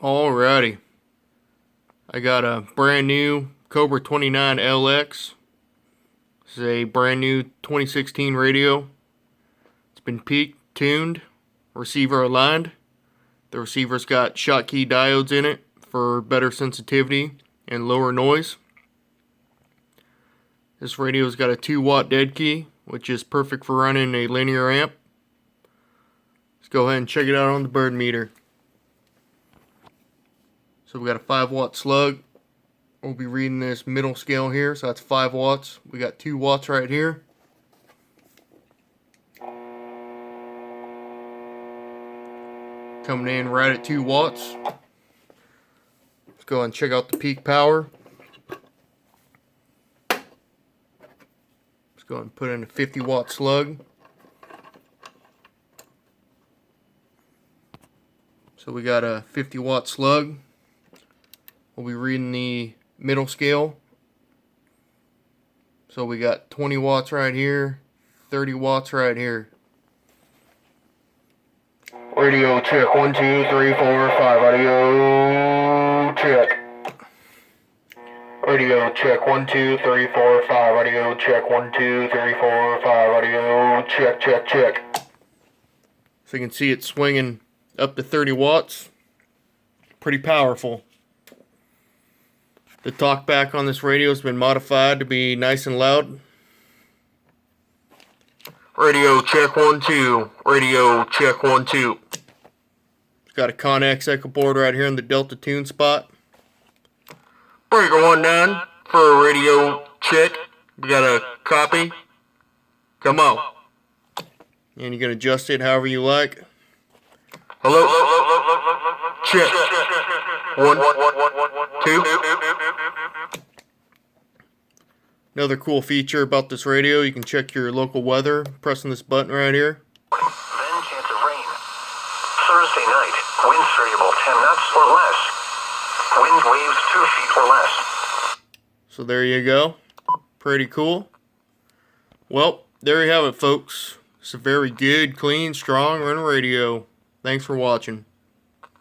Alrighty, I got a brand new Cobra 29 LX. This is a brand new 2016 radio. It's been peaked, tuned, receiver aligned. The receiver's got Schottky diodes in it for better sensitivity and lower noise. This radio's got a 2-watt dead key, which is perfect for running a linear amp. Let's go ahead and check it out on the bird meter. So we got a 5-watt slug. We'll be reading this middle scale here, so that's 5 watts. We got 2 watts right here. Coming in right at 2 watts. Let's go ahead and check out the peak power. Let's go ahead and put in a 50-watt slug. So we got a 50-watt slug. We'll be reading the middle scale. So we got 20 watts right here, 30 watts right here. Radio check, 1, 2, 3, 4, 5. Audio check. Radio check, 1, 2, 3, 4, 5. Audio check, 1, 2, 3, 4, 5. Audio check, check, check. So you can see it swinging up to 30 watts. Pretty powerful. The talkback on this radio has been modified to be nice and loud. Radio check, 1, 2. Radio check, 1, 2. Got a Connex echo board right here in the Delta tune spot. Breaker 1 down for a radio check. You got a copy? Come on. And you can adjust it however you like. Hello? Check. 1, 2. Another cool feature about this radio, you can check your local weather pressing this button right here. Then chance of rain. Thursday night, winds variable 10 knots or less. Wind waves 2 feet or less. So there you go. Pretty cool. Well, there you have it, folks. It's a very good, clean, strong run radio. Thanks for watching.